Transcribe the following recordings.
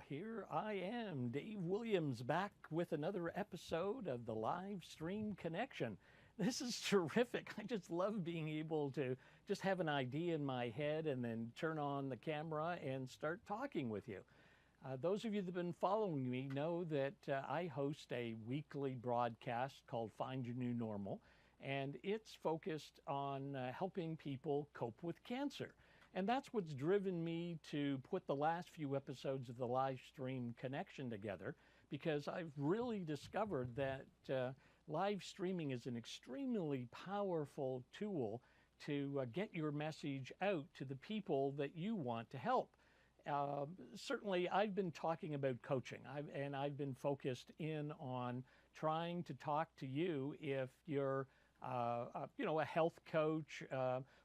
here I am, Dave Williams, back with another episode of the Livestream Connection. This is terrific. I just love being able to just have an idea in my head and then turn on the camera and start talking with you. Those of you that have been following me know that I host a weekly broadcast called Find Your New Normal, and it's focused on helping people cope with cancer. And that's what's driven me to put the last few episodes of the Livestream Connection together, because I've really discovered that live streaming is an extremely powerful tool to get your message out to the people that you want to help. Certainly, I've been talking about coaching, and I've been focused in on trying to talk to you if you're a health coach,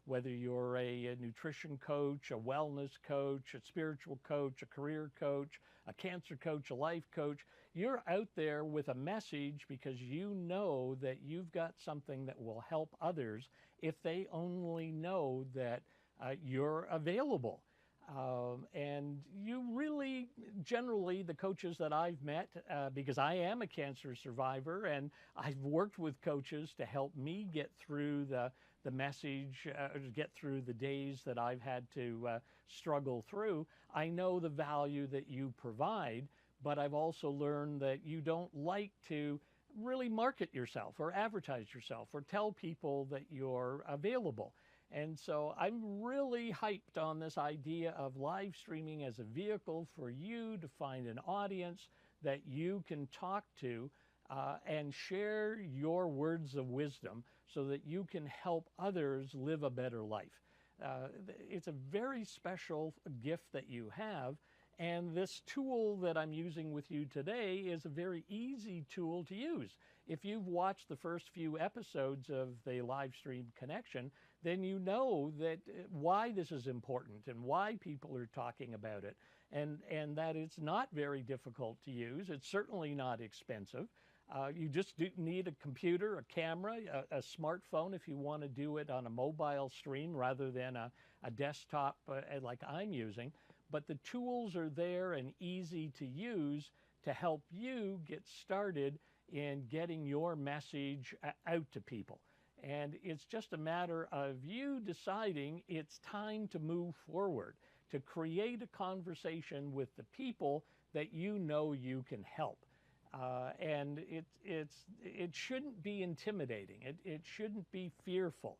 whether you're a nutrition coach, a wellness coach, a spiritual coach, a career coach, a cancer coach, a life coach. You're out there with a message because you know that you've got something that will help others if they only know that you're available. And you really, generally, the coaches that I've met, because I am a cancer survivor and I've worked with coaches to help me get through the message, get through the days that I've had to struggle through. I know the value that you provide, but I've also learned that you don't like to really market yourself or advertise yourself or tell people that you're available. And so I'm really hyped on this idea of live streaming as a vehicle for you to find an audience that you can talk to and share your words of wisdom so that you can help others live a better life. It's a very special gift that you have. And this tool that I'm using with you today is a very easy tool to use. If you've watched the first few episodes of the Livestream Connection, then you know that why this is important and why people are talking about it, and that it's not very difficult to use. It's certainly not expensive. You just need a computer, a camera, a smartphone if you want to do it on a mobile stream rather than a desktop like I'm using. But the tools are there and easy to use to help you get started in getting your message out to people. And it's just a matter of you deciding it's time to move forward, to create a conversation with the people that you know you can help. And it shouldn't be intimidating. It shouldn't be fearful.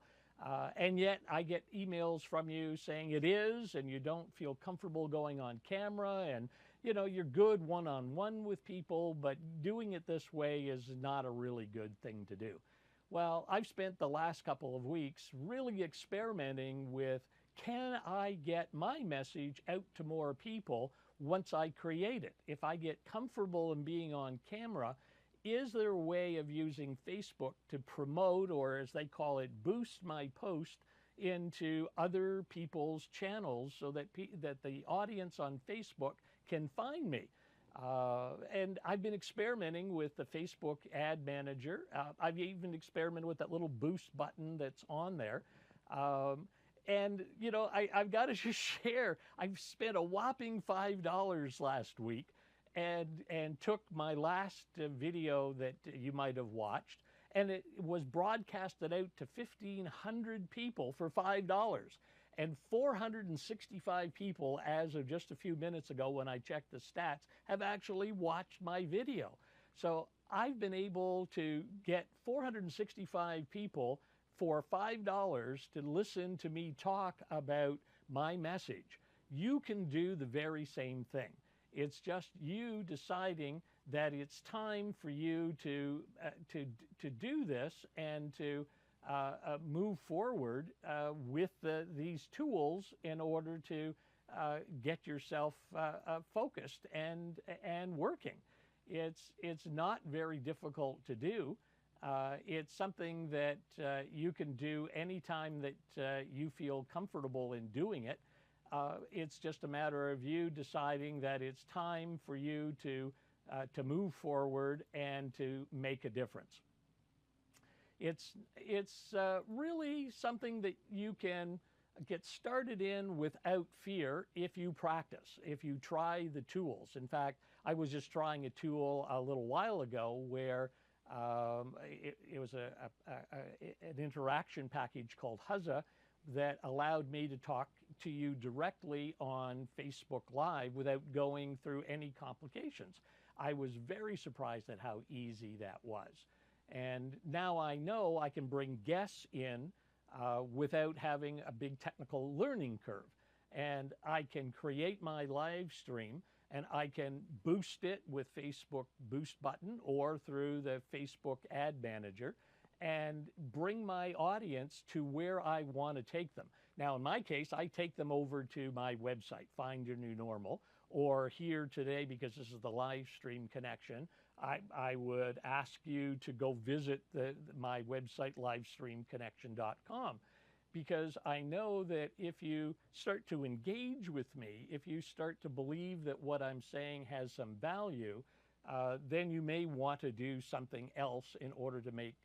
And yet I get emails from you saying it is, and you don't feel comfortable going on camera, and you're good one-on-one with people, but doing it this way is not a really good thing to do. Well, I've spent the last couple of weeks really experimenting with, can I get my message out to more people once I create it? If I get comfortable in being on camera, is there a way of using Facebook to promote, or as they call it, boost my post into other people's channels so that that the audience on Facebook can find me? And I've been experimenting with the Facebook ad manager. I've even experimented with that little boost button that's on there. And, I've got to just share, I've spent a whopping $5 last week and took my last video that you might have watched, and it was broadcasted out to 1,500 people for $5. And 465 people, as of just a few minutes ago when I checked the stats, have actually watched my video. So I've been able to get 465 people for $5 to listen to me talk about my message. You can do the very same thing. It's just you deciding that it's time for you to do this and to move forward with these tools in order to get yourself focused and working. It's not very difficult to do. It's something that you can do anytime that you feel comfortable in doing it. It's just a matter of you deciding that it's time for you to move forward and to make a difference. It's really something that you can get started in without fear if you practice, if you try the tools. In fact, I was just trying a tool a little while ago where it was an interaction package called Huzza that allowed me to talk to you directly on Facebook Live without going through any complications. I was very surprised at how easy that was. And now I know I can bring guests in without having a big technical learning curve. And I can create my live stream and I can boost it with Facebook boost button or through the Facebook ad manager and bring my audience to where I want to take them. Now, in my case, I take them over to my website, Find Your New Normal, or here today, because this is the live stream connection, I would ask you to go visit my website, livestreamconnection.com, because I know that if you start to engage with me, if you start to believe that what I'm saying has some value, then you may want to do something else in order to make,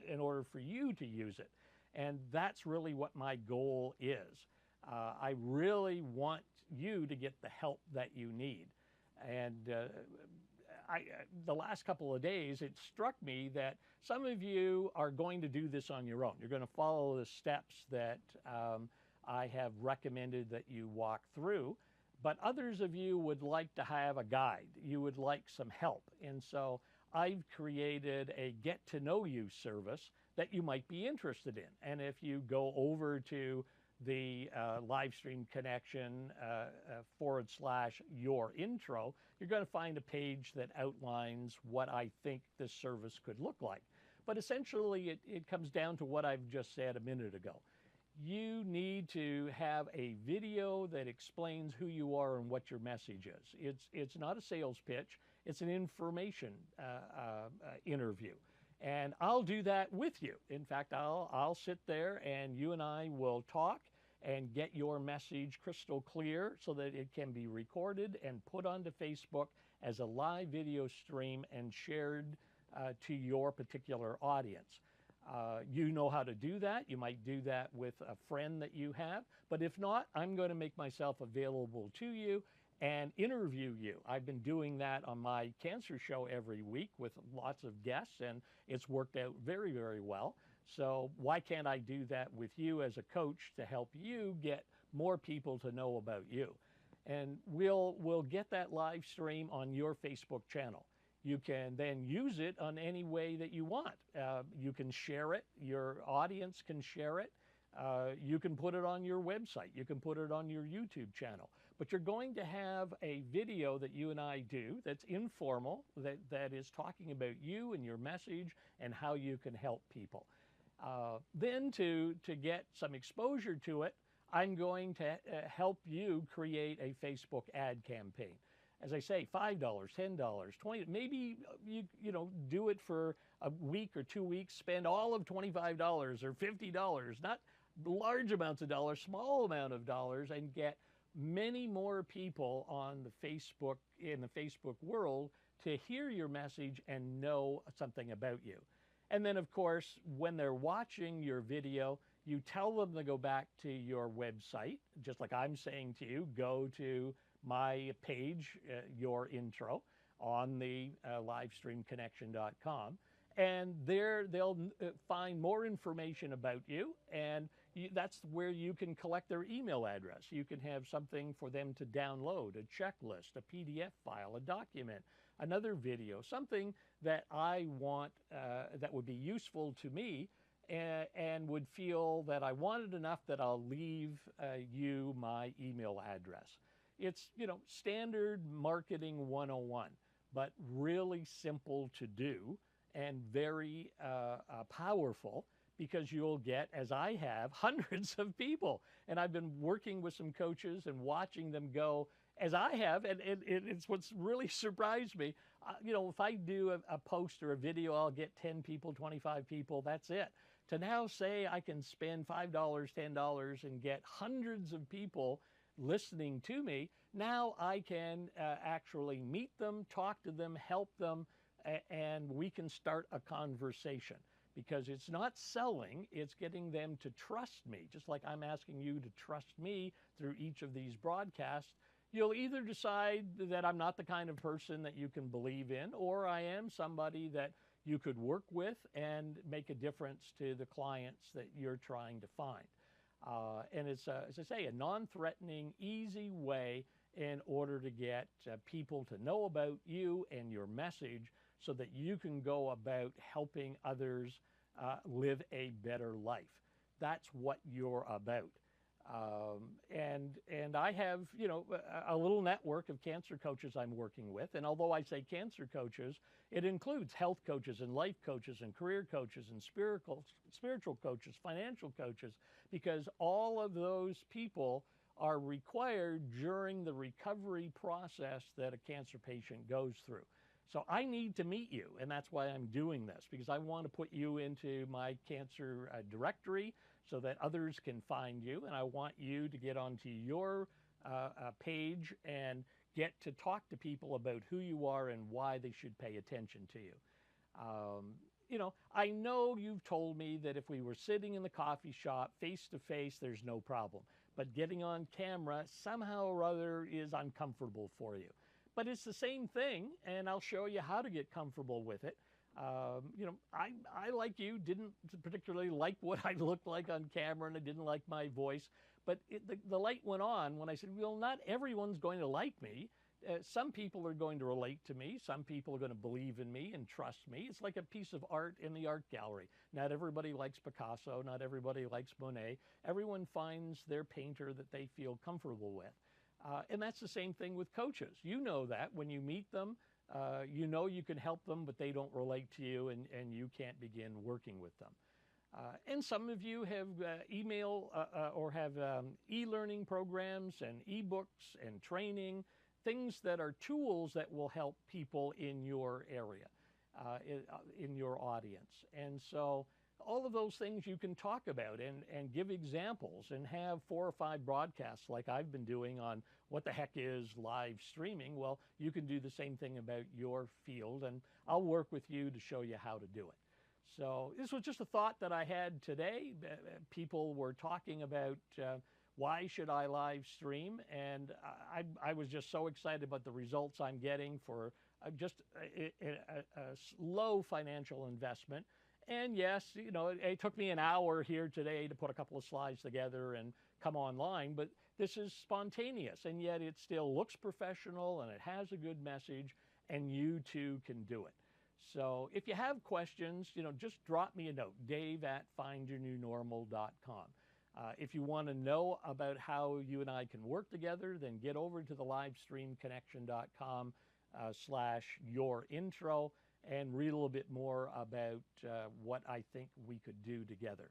in order for you to use it. And that's really what my goal is. I really want you to get the help that you need. And the last couple of days, it struck me that some of you are going to do this on your own. You're going to follow the steps that I have recommended that you walk through. But others of you would like to have a guide. You would like some help. And so I've created a get to know you service that you might be interested in. And if you go over to the Livestream Connection /your intro, you're going to find a page that outlines what I think this service could look like. But essentially, it comes down to what I've just said a minute ago. You need to have a video that explains who you are and what your message is. It's not a sales pitch. It's an information interview. And I'll do that with you. In fact, I'll sit there and you and I will talk and get your message crystal clear so that it can be recorded and put onto Facebook as a live video stream and shared to your particular audience. You know how to do that. You might do that with a friend that you have. But if not, I'm going to make myself available to you and interview you. I've been doing that on my cancer show every week with lots of guests, and it's worked out very, very well. So why can't I do that with you as a coach to help you get more people to know about you? And we'll get that live stream on your Facebook channel. You can then use it on any way that you want. You can share it. Your audience can share it. You can put it on your website. You can put it on your YouTube channel. But you're going to have a video that you and I do that's informal, that is talking about you and your message and how you can help people. Then to get some exposure to it, I'm going to help you create a Facebook ad campaign. As I say, $5, $10, $20, maybe you know, do it for a week or 2 weeks, spend all of $25 or $50, not large amounts of dollars, small amount of dollars, and get many more people on the Facebook, in the Facebook world, to hear your message and know something about you. And then, of course, when they're watching your video, you tell them to go back to your website, just like I'm saying to you, go to my page, your intro, on the livestreamconnection.com. And there they'll find more information about you, and that's where you can collect their email address. You can have something for them to download, a checklist, a PDF file, a document, another video, something that I want that would be useful to me and would feel that I wanted enough that I'll leave you my email address. It's, you know, standard marketing 101, but really simple to do and very powerful, because you'll get, as I have, hundreds of people. And I've been working with some coaches and watching them go, as I have, and it's what's really surprised me. You know, if I do a post or a video, I'll get 10 people, 25 people, that's it. To now say I can spend $5, $10 and get hundreds of people listening to me, now I can actually meet them, talk to them, help them, and we can start a conversation. because it's not selling, it's getting them to trust me. Just like I'm asking you to trust me through each of these broadcasts, you'll either decide that I'm not the kind of person that you can believe in, or I am somebody that you could work with and make a difference to the clients that you're trying to find. And it's, as I say, a non-threatening, easy way in order to get people to know about you and your message so that you can go about helping others live a better life. That's what you're about. And I have, a little network of cancer coaches I'm working with. And although I say cancer coaches, it includes health coaches and life coaches and career coaches and spiritual coaches, financial coaches, because all of those people are required during the recovery process that a cancer patient goes through. So I need to meet you, and that's why I'm doing this, because I want to put you into my cancer directory so that others can find you, and I want you to get onto your page and get to talk to people about who you are and why they should pay attention to you. I know you've told me that if we were sitting in the coffee shop face to face, there's no problem. But getting on camera somehow or other is uncomfortable for you. But it's the same thing, and I'll show you how to get comfortable with it. I like you, didn't particularly like what I looked like on camera, and I didn't like my voice. But the light went on when I said, well, not everyone's going to like me. Some people are going to relate to me. Some people are going to believe in me and trust me. It's like a piece of art in the art gallery. Not everybody likes Picasso. Not everybody likes Monet. Everyone finds their painter that they feel comfortable with. And that's the same thing with coaches. You know that when you meet them, you can help them, but they don't relate to you, and you can't begin working with them. And some of you have email or have e-learning programs and e-books and training, things that are tools that will help people in your area, in your audience. And so all of those things you can talk about and give examples and have 4 or 5 broadcasts like I've been doing on what the heck is live streaming. Well, you can do the same thing about your field, and I'll work with you to show you how to do it. So this was just a thought that I had today. People were talking about why should I live stream, and I was just so excited about the results I'm getting for just a low financial investment. And yes, it took me an hour here today to put a couple of slides together and come online, but this is spontaneous, and yet it still looks professional, and it has a good message, and you too can do it. So if you have questions, just drop me a note, dave@findyournewnormal.com. If you want to know about how you and I can work together, then get over to the livestreamconnection.com/yourintro and read a little bit more about what I think we could do together.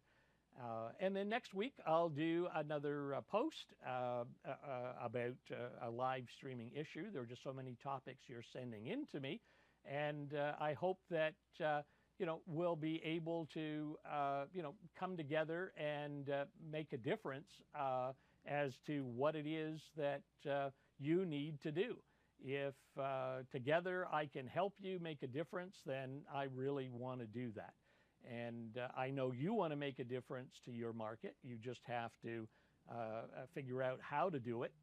And then next week, I'll do another post about a live streaming issue. There are just so many topics you're sending in to me. And I hope that, we'll be able to, come together and make a difference as to what it is that you need to do. If together I can help you make a difference, then I really want to do that. And I know you want to make a difference to your market. You just have to figure out how to do it.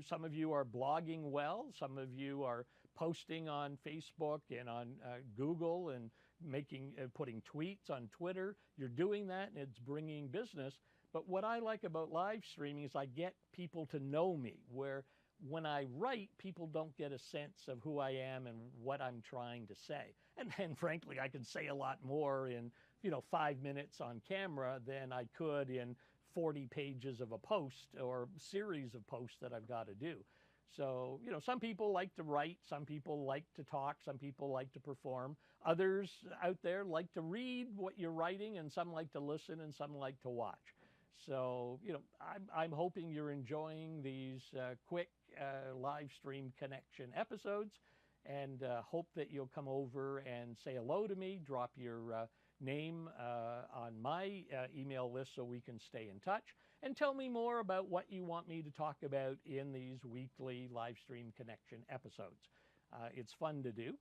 Some of you are blogging well. Some of you are posting on Facebook and on Google and putting tweets on Twitter. You're doing that, and it's bringing business. But what I like about live streaming is I get people to know me, where when I write, people don't get a sense of who I am and what I'm trying to say. And frankly, I can say a lot more in 5 minutes on camera than I could in 40 pages of a post or series of posts that I've got to do. So, some people like to write, some people like to talk, some people like to perform. Others out there like to read what you're writing, and some like to listen, and some like to watch. So, I'm hoping you're enjoying these quick live stream connection episodes, and hope that you'll come over and say hello to me, drop your name on my email list so we can stay in touch, and tell me more about what you want me to talk about in these weekly live stream connection episodes. It's fun to do.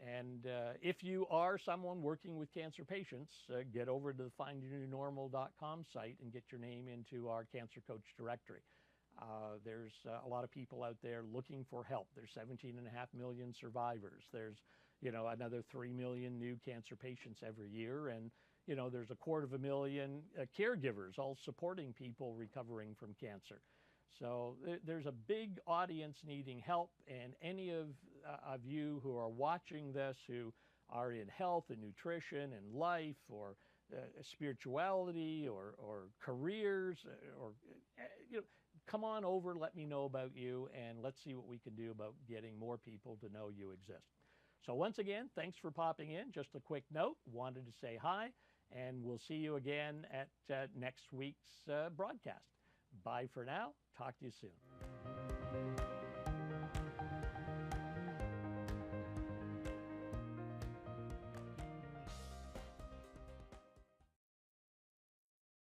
And if you are someone working with cancer patients, get over to the findyournewnormal.com site and get your name into our Cancer Coach directory. There's a lot of people out there looking for help. There's 17.5 million survivors. There's, another 3 million new cancer patients every year. And, there's 250,000 caregivers all supporting people recovering from cancer. So there's a big audience needing help, and any of you who are watching this who are in health and nutrition and life or spirituality or careers or come on over, let me know about you, and let's see what we can do about getting more people to know you exist. So once again, thanks for popping in. Just a quick note, wanted to say hi, and we'll see you again at next week's broadcast. Bye for now. Talk to you soon.